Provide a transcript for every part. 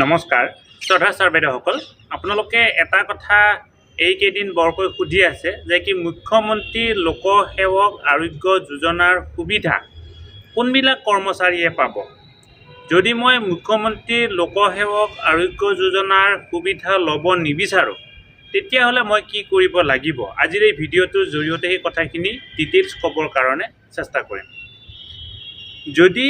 নমস্কাৰ শ্ৰদ্ধা ছাৰ বাইদেউসকল, আপোনালোকে এটা কথা এইকেইদিন বৰকৈ সুধি আছে যে কি মুখ্যমন্ত্ৰী লোকসেৱক আৰোগ্য যোজনাৰ সুবিধা কোনবিলাক কৰ্মচাৰীয়ে পাব। যদি মই মুখ্যমন্ত্ৰী লোকসেৱক আৰোগ্য যোজনাৰ সুবিধা ল'ব নিবিচাৰোঁ তেতিয়াহ'লে মই কি কৰিব লাগিব। আজিৰ এই ভিডিঅ'টোৰ জৰিয়তে সেই কথাখিনি ডিটেইলছ ক'বৰ কাৰণে চেষ্টা কৰিম। যদি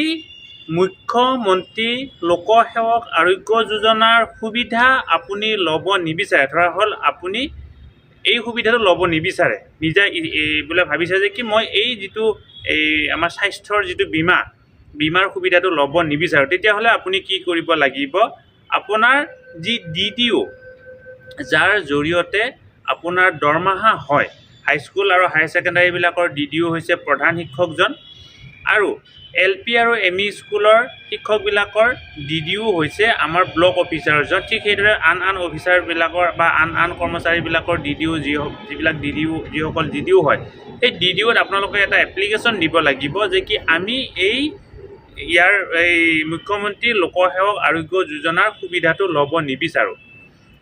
মুখ্যমন্ত্ৰী লোকসেৱক আৰোগ্য যোজনাৰ সুবিধা আপুনি ল'ব নিবিচাৰে, ধৰা হ'ল আপুনি এই সুবিধাটো ল'ব নিবিচাৰে, নিজে বোলে ভাবিছে যে কি মই এই যিটো আমাৰ স্বাস্থ্যৰ যিটো বীমাৰ সুবিধাটো ল'ব নিবিচাৰোঁ, তেতিয়াহ'লে আপুনি কি কৰিব লাগিব। আপোনাৰ যি DDO, যাৰ জৰিয়তে আপোনাৰ দৰমহা হয়, হাইস্কুল আৰু হায়াৰ ছেকেণ্ডাৰীবিলাকৰ DDO হৈছে প্ৰধান শিক্ষকজন, আৰু LP আৰু ME স্কুলৰ শিক্ষকবিলাকৰ DDO হৈছে আমাৰ ব্লক অফিচাৰজন। ঠিক সেইদৰে আন অফিচাৰবিলাকৰ বা আন কৰ্মচাৰীবিলাকৰ DDO যিসকল DDO হয়, সেই DDOত আপোনালোকে এটা এপ্লিকেশ্যন দিব লাগিব যে কি আমি এই মুখ্যমন্ত্ৰী লোকসেৱক আৰোগ্য যোজনাৰ সুবিধাটো ল'ব নিবিচাৰোঁ।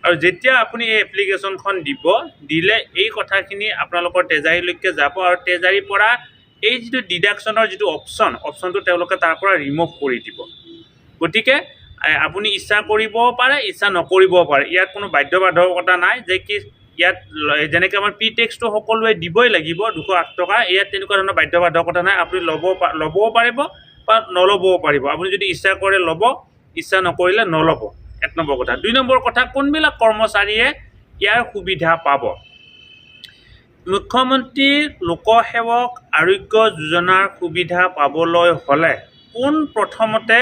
আৰু যেতিয়া আপুনি এই এপ্লিকেশ্যনখন দিলে এই কথাখিনি আপোনালোকৰ ট্ৰেজাৰীলৈকে যাব, আৰু ট্ৰেজাৰীৰ পৰা এই যিটো ডিডাকশ্যনৰ যিটো অপশ্যনটো তেওঁলোকে তাৰ পৰা ৰিমুভ কৰি দিব। গতিকে আপুনি ইচ্ছা কৰিবও পাৰে, ইচ্ছা নকৰিবও পাৰে, ইয়াত কোনো বাধ্যবাধকতা নাই যে কি ইয়াত যেনেকৈ আমাৰ টেক্সটো সকলোৱে দিবই লাগিব 208 টকা, ইয়াত তেনেকুৱা ধৰণৰ বাধ্যবাধকতা নাই। আপুনি ল'বও পাৰিব বা নল'বও পাৰিব। আপুনি যদি ইচ্ছা কৰে ল'ব, ইচ্ছা নকৰিলে নল'ব। 1 নম্বৰ কথা। 2 নম্বৰ কথা, কোনবিলাক কৰ্মচাৰীয়ে ইয়াৰ সুবিধা পাব। মুখ্যমন্ত্ৰী লোকসেৱক আৰোগ্য যোজনাৰ সুবিধা পাবলৈ হ'লে প্ৰথমতে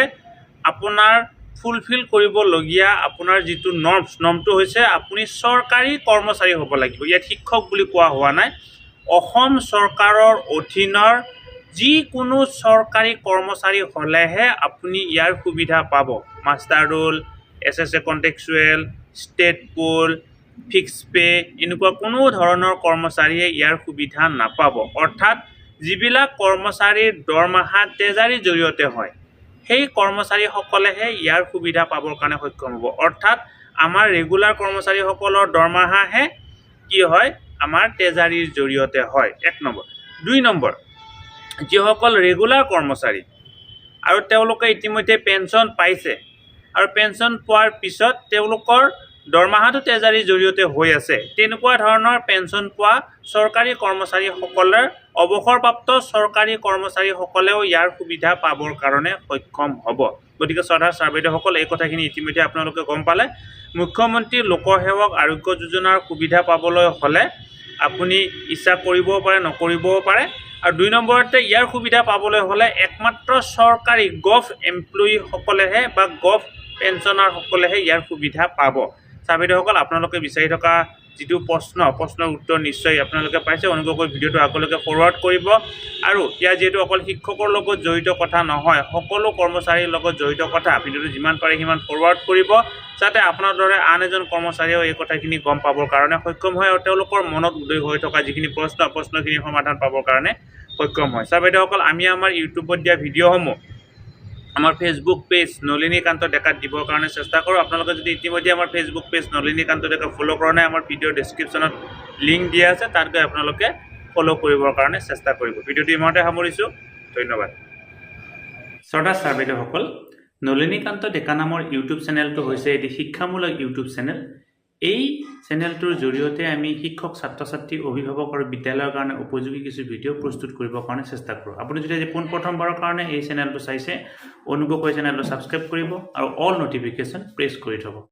আপোনাৰ ফুলফিল কৰিবলগীয়া আপোনাৰ যিটো নৰ্মটো হৈছে আপুনি চৰকাৰী কৰ্মচাৰী হ'ব লাগিব। ইয়াত শিক্ষক বুলি কোৱা হোৱা নাই। অসম চৰকাৰৰ অধীনৰ যিকোনো চৰকাৰী কৰ্মচাৰী হ'লেহে আপুনি ইয়াৰ সুবিধা পাব। Master roll, SSA contractual, state পুল, ফিক্স পে, এনেকুৱা কোনো ধৰণৰ কৰ্মচাৰীয়ে ইয়াৰ সুবিধা নাপাব। অৰ্থাৎ যিবিলাক কৰ্মচাৰীৰ দৰমহা ট্ৰেজাৰীৰ জৰিয়তে হয়, সেই কৰ্মচাৰীসকলেহে ইয়াৰ সুবিধা পাবৰ কাৰণে সক্ষম হ'ব। অৰ্থাৎ আমাৰ ৰেগুলাৰ কৰ্মচাৰীসকলৰ দৰমহাহে কি হয়, আমাৰ ট্ৰেজাৰীৰ জৰিয়তে হয়। 1 নম্বৰ। 2 নম্বৰ, যিসকল ৰেগুলাৰ কৰ্মচাৰী আৰু তেওঁলোকে ইতিমধ্যে পেঞ্চন পাইছে, আৰু পেঞ্চন পোৱাৰ পিছত তেওঁলোকৰ দৰমহাটো ট্ৰেজাৰীৰ জৰিয়তে হৈ আছে, তেনেকুৱা ধৰণৰ পেঞ্চন পোৱা চৰকাৰী কৰ্মচাৰীসকলৰ অৱসৰপ্ৰাপ্ত চৰকাৰী কৰ্মচাৰীসকলেও ইয়াৰ সুবিধা পাবৰ কাৰণে সক্ষম হ'ব। গতিকে শ্ৰদ্ধা ছাৰ বাইদেউসকল, এই কথাখিনি ইতিমধ্যে আপোনালোকে গম পালে। মুখ্যমন্ত্ৰী লোকসেৱক আৰোগ্য যোজনাৰ সুবিধা পাবলৈ হ'লে আপুনি ইচ্ছা কৰিবও পাৰে, নকৰিবও পাৰে। আৰু 2 নম্বৰতে, ইয়াৰ সুবিধা পাবলৈ হ'লে একমাত্ৰ চৰকাৰী গভ এমপ্লয়ীসকলেহে বা গভ পেঞ্চনাৰসকলেহে ইয়াৰ সুবিধা পাব। ছাৰ বাইদেউসকল, আপোনালোকে বিচাৰি থকা যিটো প্ৰশ্নৰ উত্তৰ নিশ্চয় আপোনালোকে পাইছে। অনুগ্ৰহ কৰি ভিডিঅ'টো আগলৈকে ফৰৱাৰ্ড কৰিব। আৰু ইয়াৰ যিহেতু অকল শিক্ষকৰ লগত জড়িত কথা নহয়, সকলো কৰ্মচাৰীৰ লগত জড়িত কথা, ভিডিঅ'টো যিমান পাৰে সিমান ফৰৱাৰ্ড কৰিব, যাতে আপোনাৰ দৰে আন এজন কৰ্মচাৰীয়েও এই কথাখিনি গম পাবৰ কাৰণে সক্ষম হয় আৰু তেওঁলোকৰ মনত উদয় হৈ থকা যিখিনি প্ৰশ্নখিনিৰ সমাধান পাবৰ কাৰণে সক্ষম হয়। ছাৰ বাইদেউসকল, আমি আমাৰ ইউটিউবত দিয়া ভিডিঅ'সমূহ আমাৰ ফেচবুক পেজ নলিনীকান্ত ডেকাত দিবৰ কাৰণে চেষ্টা কৰোঁ। আপোনালোকে যদি ইতিমধ্যে আমাৰ ফেচবুক পেজ নলিনীকান্ত ডেকা ফ'ল' কৰা নাই, আমাৰ ভিডিঅ'ৰ ডেছক্ৰিপশ্যনত লিংক দিয়া আছে, তাত গৈ আপোনালোকে ফ'ল' কৰিবৰ কাৰণে চেষ্টা কৰিব। ভিডিঅ'টো ইমানতে সামৰিছোঁ। ধন্যবাদ। শ্ৰদ্ধা ছাৰ বাইদেউসকল, নলিনীকান্ত ডেকা নামৰ ইউটিউব চেনেলটো হৈছে এটি শিক্ষামূলক ইউটিউব চেনেল। এই চেনেলটোৰ জৰিয়তে আমি শিক্ষক, ছাত্ৰ ছাত্ৰী, অভিভাৱক আৰু বিদ্যালয়ৰ কাৰণে উপযোগী কিছু ভিডিঅ' প্ৰস্তুত কৰিবৰ কাৰণে চেষ্টা কৰোঁ। আপুনি যদি আজি পোনপ্ৰথমবাৰৰ কাৰণে এই চেনেলটো চাইছে, অনুগ্ৰহ কৰি চেনেলটো ছাবস্ক্ৰাইব কৰিব আৰু অল নটিফিকেশ্যন প্ৰেছ কৰি থ'ব।